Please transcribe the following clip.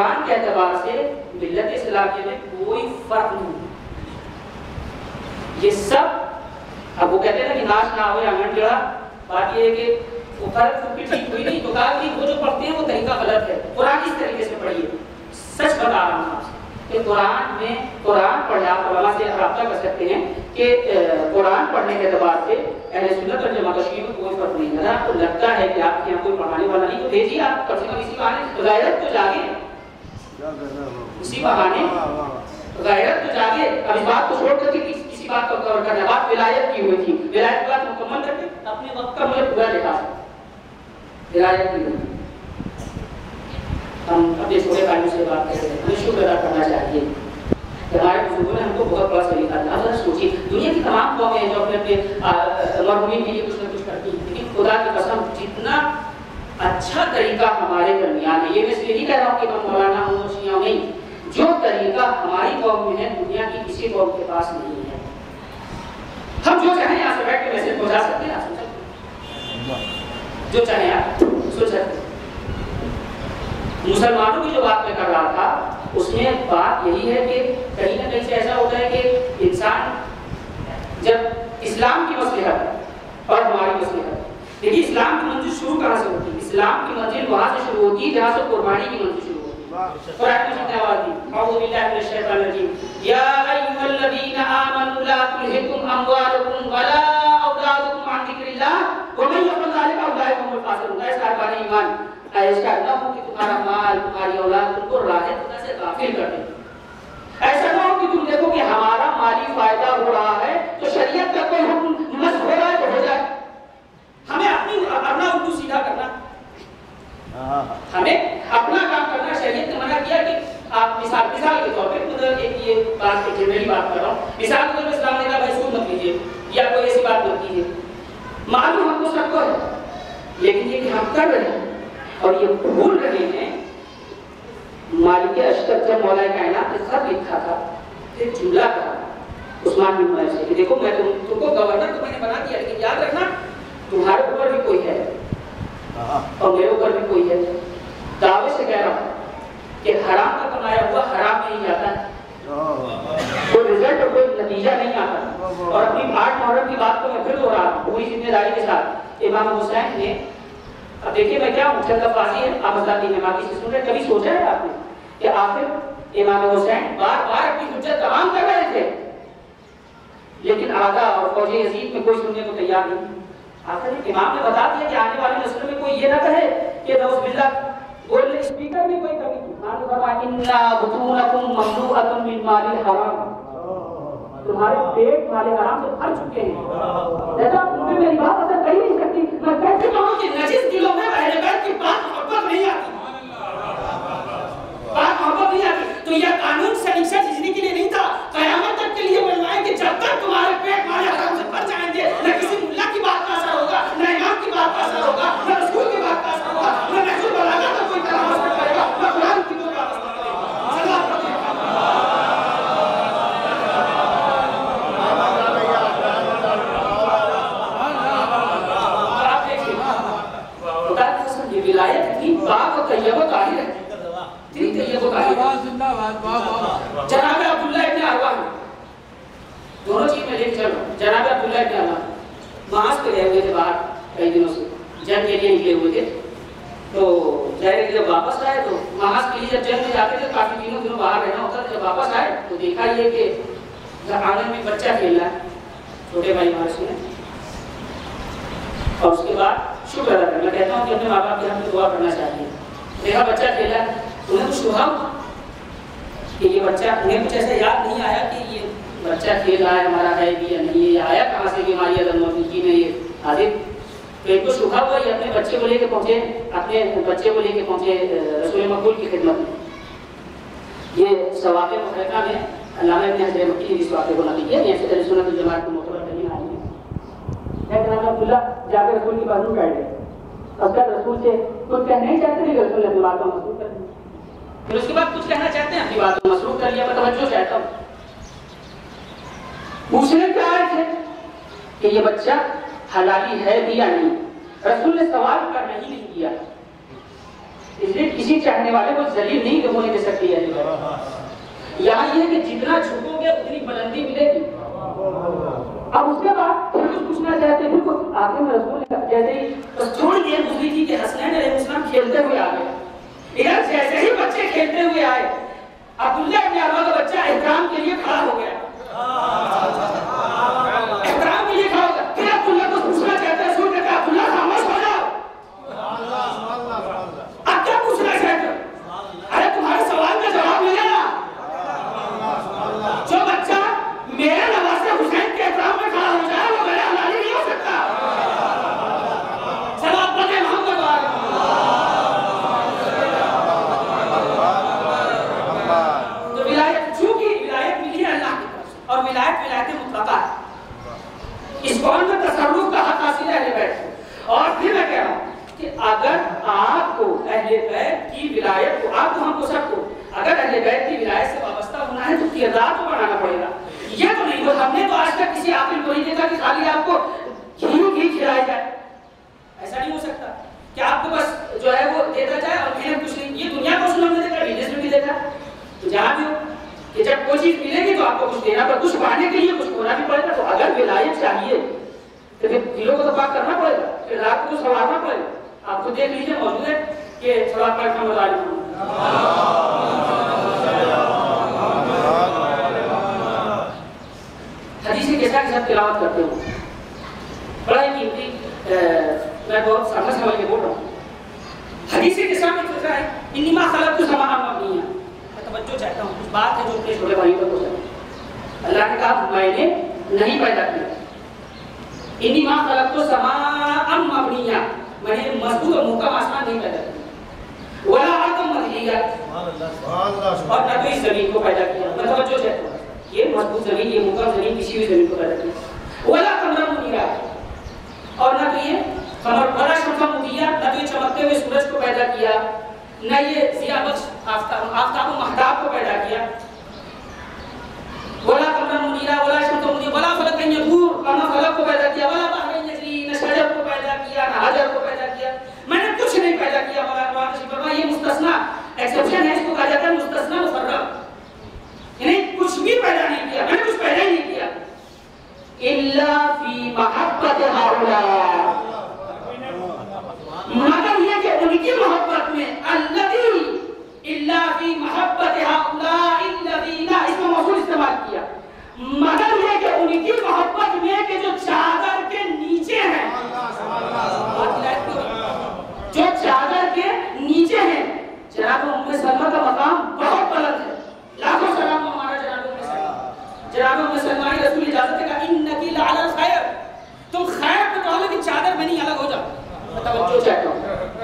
قرآن کے اعتبار سے ملت اسلامیہ میں کوئی فرق نہیں. یہ سب اب وہ کہتے ہیں نا کہ ناش نہ ہوئے آنگن ٹیڑھا. بات یہ ہے کہ وہ فرق کی ٹھیک ہوئی نہیں تو کہا کہ وہ جو پڑھتے ہیں وہ طریقہ غلط ہے. قرآن اس طریقے سے پڑھیے. سچ بتا رہا ہوں آپ سے کہ قرآن میں قرآن پڑھنا آپ علماء سے رابطہ کر سکتے ہیں کہ قرآن پڑھنے کے اعتبار سے اہل سنت اور جماعت تشریح میں کوئی فرق نہیں. اگر آپ کو لگتا ہے کہ آپ کے یہاں کوئی پڑھانے والا نہیں تو بھیجیے. آپ کم سے کم اسی بہانے غیرت تو جاگے. اسی بہانے غیرت تو جاگے. اب اس بات کو چھوڑ کر کے کسی بات کو کور کرنا. بات ولایت کی ہوئی تھی. ولایت کی بات مکمل کر کے اپنے وقت کا مجھے پورا لکھا ہے. ولایت کی ہوئی. ہم اپنے چھوٹے بھائیوں سے بات کر رہے ہیں. ہمیں شکر ادا کرنا چاہیے کہ ہمارے بزرگوں نے ہم کو بہت بڑا سلیقہ دیا. ذرا سوچیے دنیا کی تمام قومیں ہیں جو اپنے اپنے مرحومین کے لیے کچھ نہ کچھ کرتی ہیں, لیکن خدا کی قسم جتنا اچھا طریقہ ہمارے درمیان ہے, یہ میں اس لیے نہیں کہہ رہا ہوں کہ ہم مولانا ہوں شیعہ نہیں, جو طریقہ ہماری قوم میں ہے دنیا کی کسی قوم کے پاس نہیں ہے. ہم جو چاہیں یہاں سے بیٹھ کے میسج پہنچا سکتے ہیں, جو چاہیں آپ سوچ سکتے ہیں. مسلمانوں کی جو بات میں کر رہا تھا اس میں بات یہی ہے کہ کہیں نہ کہیں سے ایسا ہوتا ہے کہ انسان جب اسلام کی مصلحت اور ہماری مصلحت, دیکھیے اسلام کی منزل شروع کہاں سے ہوتی ہے؟ اسلام کی منزل وہاں سے شروع ہوتی ہے جہاں سے قربانی کی منزل شروع ہوتی ہے. قرآن مجید نے آواز دی, اعوذ باللہ من الشیطان الرجیم, یا ایھا الذین آمنوا لا تلھکم اموالکم ولا اولادکم عن ذکر اللہ ومن یفعل ذلک فاولئک هم الخاسرون. اے صاحبان ایمان, ایسا نہ ہو کہ تمہارا مال تمہاری اولاد تم کو راہ خدا سے غافل کر دے. ایسا نہ ہو کہ تم دیکھو کہ ہمارا مالی فائدہ ہو رہا ہے تو شریعت کا کوئی حکم نصب ہو رہا ہے تو ہو جائے. ہمیں اپنا اردو سیدھا کرنا, ہمیں اپنا کام کرنا. شریعت نے منع کیا کہ آپ مثال کے طور پہ مطلب ایک یہ بات ہے, جنرلی بات کر رہا ہوں, مثال کے طور پہ اسلام نے کہا بھائی سود مت لیجیے یا کوئی ایسی بات مت کیجیے. معلوم ہم کو سب کو ہے, لیکن یہ کہ ہم کر رہے ہیں اور یہ بھول رہے ہیں. مالک اشتر جب مولا کائنات نے خط لکھا تھا پھر جملہ کہا عثمان بن عفان سے کہ دیکھو میں تم کو گورنر تو میں نے بنا دیا, لیکن یاد رکھنا تمہارے اوپر بھی کوئی ہے اور میرے اوپر بھی کوئی ہے. دعوے سے کہہ رہا ہوں کہ حرام کا کمایا ہوا حرام نہیں جاتا ہے, کوئی رزلٹ اور کوئی نتیجہ نہیں آتا. اور اپنی 8 محرم کی بات کو میں پھر دوہرا رہا ہوں پوری ذمہ داری کے ساتھ. امام حسین نے, اب دیکھیے میں کیا ہوں چند لفاظی ہے آپ حضرات امامی سے سن رہے, کبھی سوچا ہے آپ نے کہ آخر امام حسین بار بار اپنی حجت تمام کر رہے تھے لیکن آغا اور فوج یزید میں کوئی سننے کو تیار نہیں. آخر امام نے بتا دیا کہ آنے والی نسل میں کوئی یہ نہ کہے کہ نعوذ باللہ بولنے اسپیکر میں کوئی کمی تھی. مان فرمایا اِنَّا بُطُونَكُمْ مَمْلُوءَةٌ مِّن مَالِ الْحَرَامِ, تمہارے پیٹ مال حرام سے بھر چکے ہیں. جیسا تم نے میری بات اثر کہی نہیں سکتی. میں کہتی ہوں کہ نجس دلوں میں اہل بیت کی بات محبت نہیں آتی, بات محبت نہیں آتی. تو یہ قانون سلیقہ سجدی کے لیے نہیں تھا, قیامت تک کے لیے بنوائے کہ جب تک تمہارے پیٹ مال حرام سے بھر جائیں گے نہ کسی ملا کی بات کا اثر ہوگا, نہ امام کی بات کا اثر ہوگا, نہ رسول کی بات کا اثر ہوگا, نہ نحوی بلاغت کا کوئی طرح اثر کرے گا, نہ قرآن کی کوئی بات اثر کرے گا. ولایت کی پاک و طیب و طاہر ہے, اتنی طیب و طاہر ہے. جناب عبداللہ ابن اروان, دونوں چیز میں لے کے چل رہا ہوں. جناب عبداللہ ابن اروان معاذ پہ گئے ہوئے تھے باہر کئی دنوں سے, جنگ کے لیے نکلے ہوئے تھے. تو ظاہر کہ جب واپس آئے تو معاذ کے لیے جب جنگ میں جاتے تھے کافی دنوں باہر رہنا ہوتا تھا. جب واپس آئے تو دیکھا یہ کہ آنگن میں بچہ کھیل رہا ہے, چھوٹے بھائی ہمارے سنے. اور اس کے بعد شکر ادا کرنا, کہتا ہوں کہ اپنے ماں باپ کے ہم دعا کرنا چاہیے. دیکھا بچہ کھیلا, انہیں کچھ شبہ کہ یہ بچہ, انہیں کچھ ایسا یاد نہیں آیا کہ یہ بچہ کھیل رہا ہے ہمارا ہے بھی یا نہیں, یہ آیا کہاں سے کہ ہماری عدم موجودگی میں یہ حاضر. تو ایک کو شبہ ہوا, یہ اپنے بچے کو لے کے پہنچے, اپنے بچے کو لے کے پہنچے رسول مقبول کی خدمت میں. یہ ثواب محرقہ میں علامہ ابن حجر مکی نے اس واقعے کو نقل کیا, یہاں سے سنت الجماعت کو معتبر ترین آئی ہے. جناب عبداللہ جا کے رسول کی بازو بیٹھ گئے, اب تک رسول سے کچھ کہنا نہیں چاہتے تھے کہ رسول نے اپنی بات کو مصروف کر دیا. پھر اس کے بعد کچھ کہنا چاہتے ہیں, اپنی بات کو مصروف کر لیا. میں توجہ چاہتا ہوں, پوچھنے کیا آئے تھے کہ یہ بچہ حلالی ہے بھی یا نہیں. رسول نے سوال کرنا ہی نہیں کیا, اس لیے کسی چاہنے والے کو ذلیل نہیں ہونے دے سکتی ہے. یہاں یہ کہ جتنا جھکو گے اتنی بلندی ملے گی. اب اس کے بعد پھر کچھ پوچھنا چاہتے ہیں کہ آگے میں رسول جیسے ہی بس تھوڑی دیر گزری تھی کہ حسنین علیہ السلام کھیلتے ہوئے آ گئے. ادھر جیسے ہی بچے کھیلتے ہوئے آئے عبداللہ ابن عباس کا بچہ احترام کے لیے کھڑا ہو گیا. احترام کے لیے کھڑا ہو گیا. پھر عبداللہ کو پوچھنا چاہتا ہے رسول نے کہا عبداللہ خاموش ہو جاؤ. اب کیا پوچھنا چاہتے ہو؟ ارے تمہارے سوال کا جواب ملے نا. جو بچہ میرے نواسے حسین کے احترام میں کھڑا ہو جائے وہ میرے حلالی نہیں ہو سکتا. سلام پڑھے محمد وعلى تو ولایت چونکہ ولایت ملی ہے اللہ کی طرف اور ولایت مطلقہ ہے. اس قول میں تصرف کا حق حاصل ہے اہل بیت کو. اور پھر میں کہہ رہا ہوں کہ اگر آپ کو اہل بیت کی ولایت کو آپ کو ہم کو سب کو اگر اہل بیت کی ولایت سے وابستہ ہونا ہے تو کردار تو بڑھانا پڑے گا. یہ تو نہیں وہ ہم نے تو آج تک کسی عاقل کو نہیں دیکھا کہ خالی آپ کو گھی کھلایا جائے. ایسا نہیں ہو سکتا کہ آپ کو بس جو ہے وہ دیتا جائے اور پھر کچھ نہیں. یہ دنیا کو سنوں نے دیکھا بزنس میں بھی دیکھا. تو جہاں بھی ہو کہ جب کوئی چیز ملے گی تو آپ کو کچھ دینا پڑے کچھ پانے کے لیے کچھ ہونا بھی پڑے گا. تو اگر ولایت چاہیے تو پھر دلوں کو تو پاک کرنا پڑے گا پھر رات کو سنوارنا پڑے گا. آپ کو دیکھ لیجیے موجود ہے کہ سوال پاک کا مظالم حدیث کے ساتھ تلاوت کرتے ہوں. بڑا ہی قیمتی میں بہت سمجھ کے بول رہا ہوں. حدیث کے ساتھ ایک فکرہ ہے انما خلقت السماء مبنیہ. میں توجہ چاہتا ہوں کچھ بات ہے جو اپنے چھوٹے بھائیوں کو بولتا ہوں. اللہ نے کہا میں نے نہیں پیدا کیا. انما خلقت السماء مبنیہ میں نے مضبوط اور محکم آسمان نہیں پیدا کیا. ولا ارض مدحیہ اور نہ کوئی زمین کو پیدا کیا. میں توجہ چاہتا ہوں یہ مضبوط زمین یہ محکم زمین کسی بھی زمین کو پیدا کیا. ولا قمر منیرا اور نہ تو یہ قمر ولا شمس مضیہ نہ تو یہ چمکتے ہوئے سورج کو پیدا کیا نہ یہ ضیاء بخش آفتاب و مہتاب کو پیدا کیا. ولا قمر منیرا ولا شمس مضیہ ولا فلک یدور نہ فلک کو پیدا کیا. ولا بحر یجری نہ شجر کو پیدا کیا نہ حجر کو پیدا کیا. میں نے کچھ نہیں پیدا کیا. یہ مستثنا ایکسپشن ہے اس کو کہا جاتا ہے مستثنا مفرغ. یعنی کچھ بھی پیدا نہیں کیا میں نے کچھ پیدا ہی نہیں کیا. الا فی محبت هؤلاء مگر یہ کہ ان کی محبت میں الذی الا فی محبت هؤلاء الذین اس میں موصول استعمال کیا. مگر یہ کہ ان کی محبت میں کہ جو چادر کے نیچے ہیں جو چادر کے نیچے ہیں. جناب ام سلمہ کا مقام بہت بلند ہے. لاکھوں سلام ہمارا جناب ام سلمہ. جناب ام سلمہ کی رسول اجازت ہے کہ انکی لعلی الخیر تم خیر پہ تو حالانکہ چادر میں نہیں الگ ہو جاؤ. توجہ چاہتا ہوں